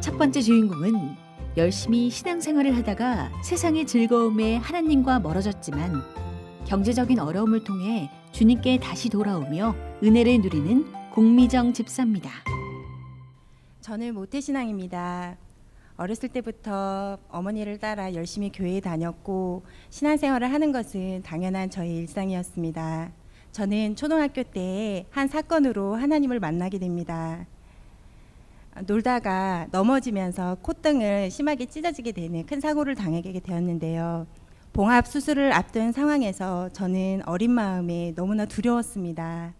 첫 번째 주인공은 열심히 신앙생활을 하다가 세상의 즐거움에 하나님과 멀어졌지만 경제적인 어려움을 통해 주님께 다시 돌아오며 은혜를 누리는 공미정 집사입니다. 저는 모태신앙입니다. 어렸을 때부터 어머니를 따라 열심히 교회에 다녔고 신앙생활을 하는 것은 당연한 저의 일상이었습니다. 저는 초등학교 때 한 사건으로 하나님을 만나게 됩니다. 놀다가 넘어지면서 콧등을 심하게 찢어지게 되는 큰 사고를 당하게 되었는데요. 봉합 수술을 앞둔 상황에서 저는 어린 마음에 너무나 두려웠습니다.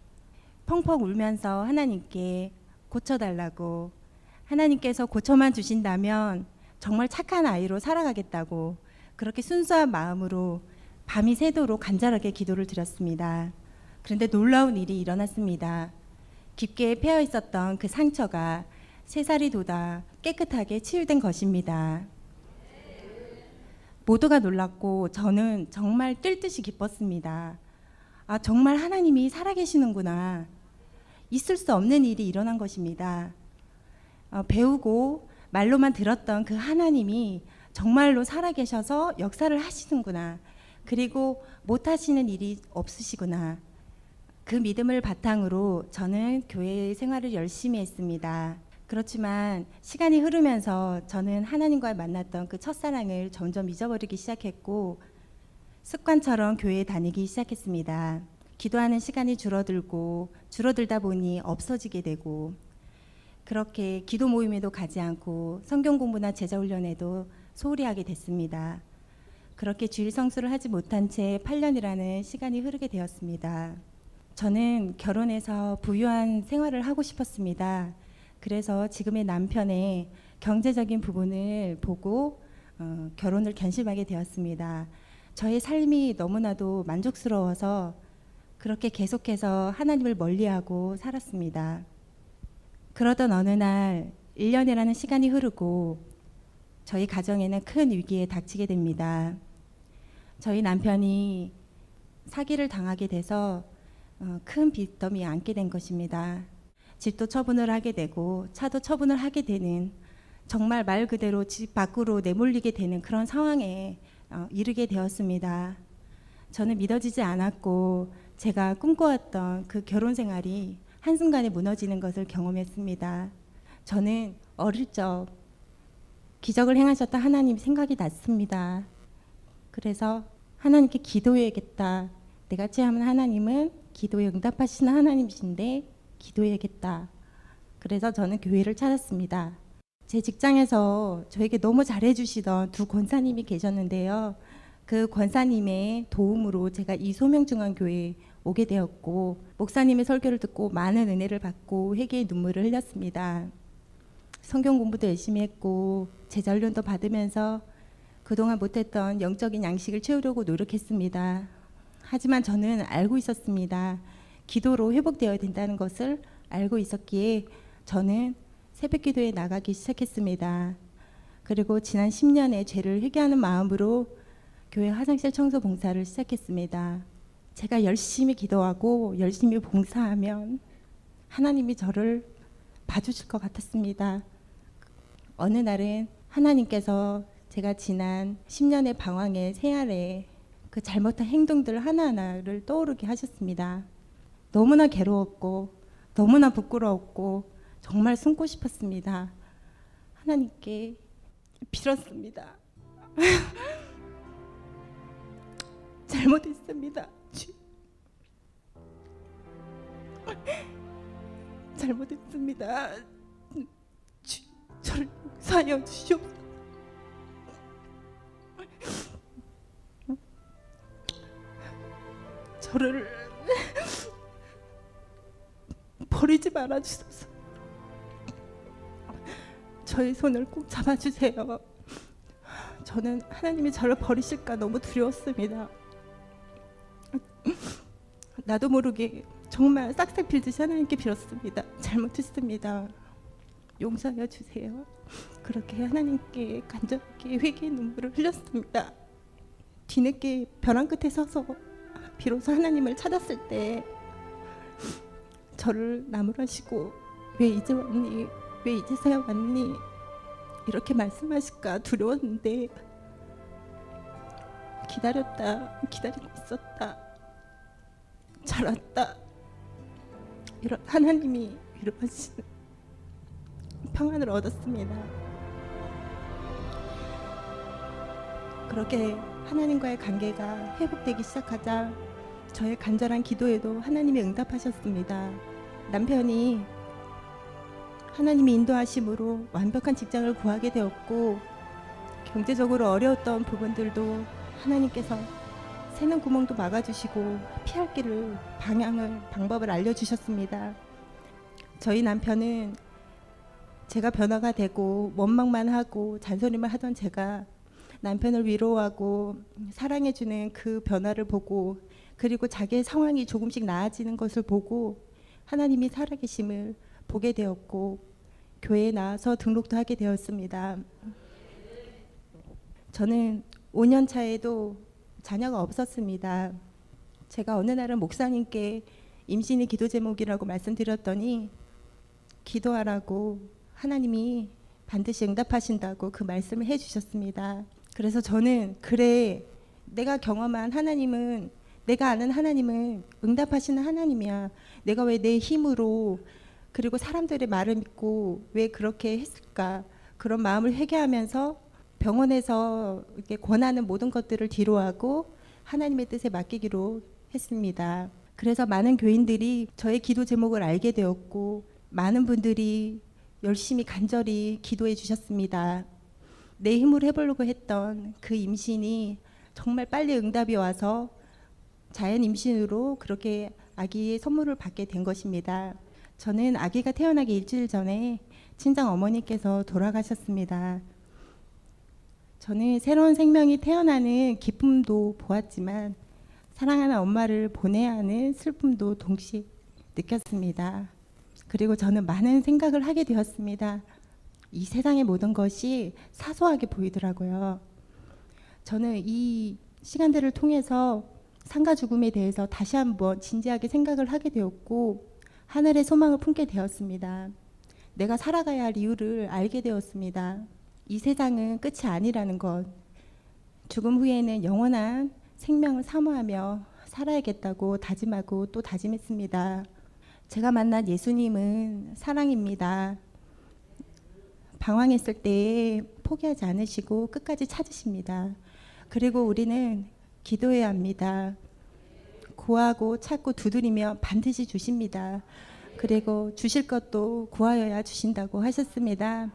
펑펑 울면서 하나님께 고쳐달라고, 하나님께서 고쳐만 주신다면 정말 착한 아이로 살아가겠다고 그렇게 순수한 마음으로 밤이 새도록 간절하게 기도를 드렸습니다. 그런데 놀라운 일이 일어났습니다. 깊게 패여 있었던 그 상처가 3살이 돋아 깨끗하게 치유된 것입니다. 모두가 놀랐고 저는 정말 뛸 듯이 기뻤습니다. 아, 정말 하나님이 살아계시는구나. 있을 수 없는 일이 일어난 것입니다. 배우고 말로만 들었던 그 하나님이 정말로 살아계셔서 역사를 하시는구나. 그리고 못하시는 일이 없으시구나. 그 믿음을 바탕으로 저는 교회 생활을 열심히 했습니다. 그렇지만 시간이 흐르면서 저는 하나님과 만났던 그 첫사랑을 점점 잊어버리기 시작했고 습관처럼 교회에 다니기 시작했습니다. 기도하는 시간이 줄어들다 보니 없어지게 되고 그렇게 기도 모임에도 가지 않고 성경 공부나 제자 훈련에도 소홀히 하게 됐습니다. 그렇게 주일 성수를 하지 못한 채 8년이라는 시간이 흐르게 되었습니다. 저는 결혼해서 부유한 생활을 하고 싶었습니다. 그래서 지금의 남편의 경제적인 부분을 보고 결혼을 결심하게 되었습니다. 저의 삶이 너무나도 만족스러워서 그렇게 계속해서 하나님을 멀리하고 살았습니다. 그러던 어느 날 1년이라는 시간이 흐르고 저희 가정에는 큰 위기에 닥치게 됩니다. 저희 남편이 사기를 당하게 돼서 큰 빚더미에 앉게 된 것입니다. 집도 처분을 하게 되고 차도 처분을 하게 되는 정말 말 그대로 집 밖으로 내몰리게 되는 그런 상황에 이르게 되었습니다. 저는 믿어지지 않았고 제가 꿈꿔왔던 그 결혼 생활이 한순간에 무너지는 것을 경험했습니다. 저는 어릴 적 기적을 행하셨던 하나님 생각이 났습니다. 그래서 하나님께 기도해야겠다. 내가 체험한 하나님은 기도에 응답하시는 하나님이신데 기도해야겠다. 그래서 저는 교회를 찾았습니다. 제 직장에서 저에게 너무 잘해주시던 2 권사님이 계셨는데요. 그 권사님의 도움으로 제가 이 소명중앙교회에 오게 되었고 목사님의 설교를 듣고 많은 은혜를 받고 회개의 눈물을 흘렸습니다. 성경 공부도 열심히 했고 제자 훈련도 받으면서 그동안 못했던 영적인 양식을 채우려고 노력했습니다. 하지만 저는 알고 있었습니다. 기도로 회복되어야 된다는 것을 알고 있었기에 저는 새벽기도에 나가기 시작했습니다. 그리고 지난 10년의 죄를 회개하는 마음으로 교회 화장실 청소 봉사를 시작했습니다. 제가 열심히 기도하고 열심히 봉사하면 하나님이 저를 봐주실 것 같았습니다. 어느 날은 하나님께서 제가 지난 10년의 방황의 생활에 그 잘못한 행동들 하나하나를 떠오르게 하셨습니다. 너무나 괴로웠고 너무나 부끄러웠고 정말 숨고 싶었습니다. 하나님께 빌었습니다. 잘못했습니다. 잘못했습니다. 저를 용서하여 주시옵소서. 저를 버리지 말아주소서. 저의 손을 꼭 잡아주세요. 저는 하나님이 저를 버리실까 너무 두려웠습니다. 나도 모르게 정말 싹싹 빌듯이 하나님께 빌었습니다. 잘못했습니다. 용서하여 주세요. 그렇게 하나님께 간절하게 회개의 눈물을 흘렸습니다. 뒤늦게 벼랑 끝에 서서 비로소 하나님을 찾았을 때 저를 나무라시고 왜 이제 왔니? 왜 이제서야 왔니? 이렇게 말씀하실까 두려웠는데 기다리고 있었다. 잘 왔다. 이런 하나님이 위로하시는 평안을 얻었습니다. 그렇게 하나님과의 관계가 회복되기 시작하자 저의 간절한 기도에도 하나님이 응답하셨습니다. 남편이 하나님이 인도하심으로 완벽한 직장을 구하게 되었고 경제적으로 어려웠던 부분들도 하나님께서 새는 구멍도 막아주시고 피할 길을 방법을 알려주셨습니다. 저희 남편은 제가 변화가 되고 원망만 하고 잔소리만 하던 제가 남편을 위로하고 사랑해주는 그 변화를 보고 그리고 자기의 상황이 조금씩 나아지는 것을 보고 하나님이 살아계심을 보게 되었고 교회에 나와서 등록도 하게 되었습니다. 저는 5년 차에도 자녀가 없었습니다. 제가 어느 날은 목사님께 임신이 기도 제목이라고 말씀드렸더니 기도하라고 하나님이 반드시 응답하신다고 그 말씀을 해주셨습니다. 그래서 저는 그래, 내가 경험한 하나님은, 내가 아는 하나님은 응답하시는 하나님이야. 내가 왜 내 힘으로 그리고 사람들의 말을 믿고 왜 그렇게 했을까? 그런 마음을 회개하면서 병원에서 이렇게 권하는 모든 것들을 뒤로하고 하나님의 뜻에 맡기기로 했습니다. 그래서 많은 교인들이 저의 기도 제목을 알게 되었고 많은 분들이 열심히 간절히 기도해 주셨습니다. 내 힘으로 해보려고 했던 그 임신이 정말 빨리 응답이 와서 자연 임신으로 그렇게 아기의 선물을 받게 된 것입니다. 저는 아기가 태어나기 일주일 전에 친정 어머니께서 돌아가셨습니다. 저는 새로운 생명이 태어나는 기쁨도 보았지만 사랑하는 엄마를 보내야 하는 슬픔도 동시에 느꼈습니다. 그리고 저는 많은 생각을 하게 되었습니다. 이 세상의 모든 것이 사소하게 보이더라고요. 저는 이 시간들을 통해서 상가 죽음에 대해서 다시 한번 진지하게 생각을 하게 되었고 하늘의 소망을 품게 되었습니다. 내가 살아가야 할 이유를 알게 되었습니다. 이 세상은 끝이 아니라는 것, 죽음 후에는 영원한 생명을 사모하며 살아야겠다고 다짐하고 또 다짐했습니다. 제가 만난 예수님은 사랑입니다. 방황했을 때 포기하지 않으시고 끝까지 찾으십니다. 그리고 우리는 기도해야 합니다. 구하고 찾고 두드리며 반드시 주십니다. 그리고 주실 것도 구하여야 주신다고 하셨습니다.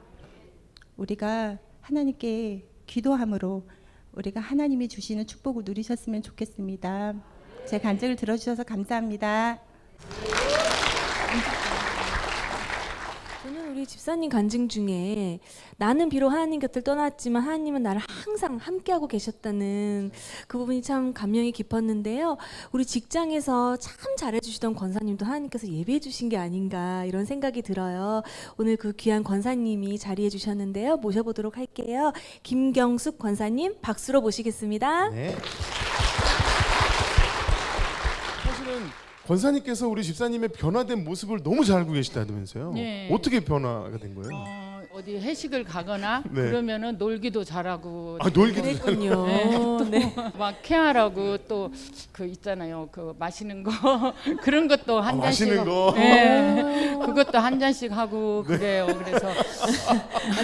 우리가 하나님께 기도함으로 우리가 하나님이 주시는 축복을 누리셨으면 좋겠습니다. 제 간증을 들어주셔서 감사합니다. 저는 우리 집사님 간증 중에 나는 비록 하나님 곁을 떠났지만 하나님은 나를 항상 함께하고 계셨다는 그 부분이 참 감명이 깊었는데요. 우리 직장에서 참 잘해주시던 권사님도 하나님께서 예배해 주신 게 아닌가 이런 생각이 들어요. 오늘 그 귀한 권사님이 자리해 주셨는데요. 모셔보도록 할게요. 김경숙 권사님 박수로 모시겠습니다. 네. 사실은 권사님께서 우리 집사님의 변화된 모습을 너무 잘 알고 계시다면서요. 네. 어떻게 변화가 된 거예요? 어디 회식을 가거나 네. 그러면은 놀기도 잘하고 놀기도 그랬군요. 네. 막 케어하라고 또 그 있잖아요. 그 마시는 거 그런 것도 한 잔씩 마시는 거. 네. 그것도 한 잔씩 하고 그래요. 그래서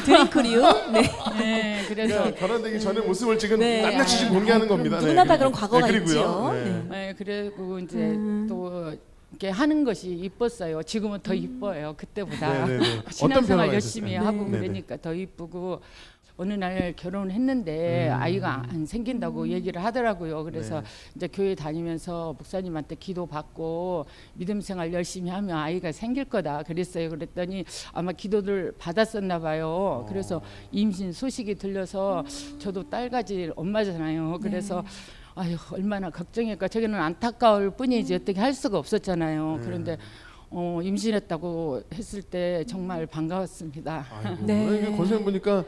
드링크류. 네. 네. 그래서 그냥 변화되기 전의 모습을 지금 네. 낱낱이 지금 공개하는 겁니다. 누구나 다 그런 그리고- 과거가 그리고요. 있죠. 네. 네. 네. 그리고 이제 또 이렇게 하는 것이 이뻤어요. 지금은 더 이뻐요. 그때보다 네, 네, 네. 어떤 신앙생활 변화가 열심히 있었어요? 하고 네, 네. 그러니까 더 이쁘고 어느 날 결혼했는데 아이가 안 생긴다고 얘기를 하더라고요. 그래서 네. 이제 교회 다니면서 목사님한테 기도 받고 믿음 생활 열심히 하면 아이가 생길 거다 그랬어요. 그랬더니 아마 기도를 받았었나 봐요. 그래서 임신 소식이 들려서 저도 딸 가질 엄마잖아요. 그래서 아유 얼마나 걱정했까. 저기는 안타까울 뿐이지 어떻게 할 수가 없었잖아요. 그런데 임신했다고 했을 때 정말 반가웠습니다. 아이고, 네. 이게 권사님 보니까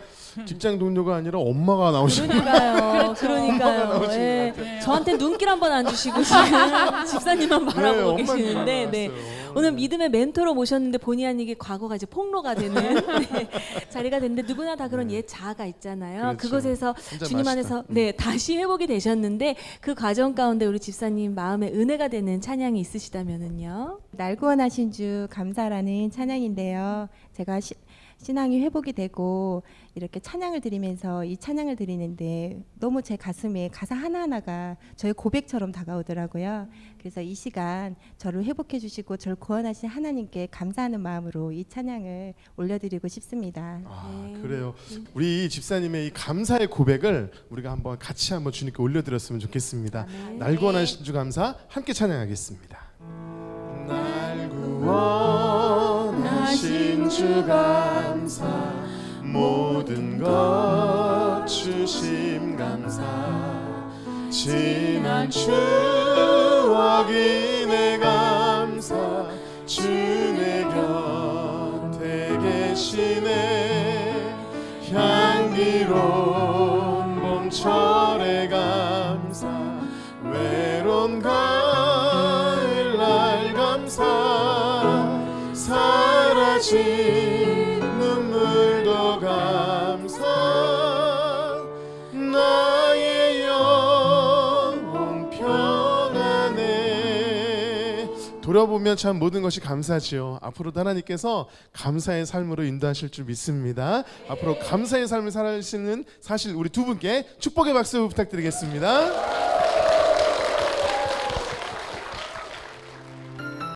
직장 동료가 아니라 엄마가 나오시는 그러니까요. 엄마가 그러니까요. 나오시는 예. 것 같아요. 저한테 눈길 한 번 안 주시고 지금 집사님만 바라보고 엄마님 계시는데, 네. 나왔어요. 오늘 믿음의 멘토로 모셨는데 본의 아니게 과거가 이제 폭로가 되는 네, 자리가 됐는데 누구나 다 그런 옛 자아가 있잖아요. 그렇죠. 그것에서 혼자 주님 맛있다. 안에서 네, 다시 회복이 되셨는데 그 과정 가운데 우리 집사님 마음에 은혜가 되는 찬양이 있으시다면은요. 날 구원하신 주 감사라는 찬양인데요. 제가 신앙이 회복이 되고 이렇게 찬양을 드리면서 이 찬양을 드리는데 너무 제 가슴에 가사 하나하나가 저의 고백처럼 다가오더라고요. 그래서 이 시간 저를 회복해 주시고 저를 구원하신 하나님께 감사하는 마음으로 이 찬양을 올려드리고 싶습니다. 아, 네. 그래요. 우리 집사님의 이 감사의 고백을 우리가 한번 같이 한번 주님께 올려드렸으면 좋겠습니다. 아멘. 날 구원하신 주 감사 함께 찬양하겠습니다. 날 구원하신 주 감사 모든 것 주심 감사 지난 추억이 내 감사 주내 곁에 계시네 향기로운 봄철의 감사 외로운 가을 날 감사 사라진 눈물도 감사 나의 영혼 평안해. 돌아보면 참 모든 것이 감사지요. 앞으로도 하나님께서 감사의 삶으로 인도하실 줄 믿습니다. 앞으로 감사의 삶을 살아가시는 사실 우리 두 분께 축복의 박수 부탁드리겠습니다.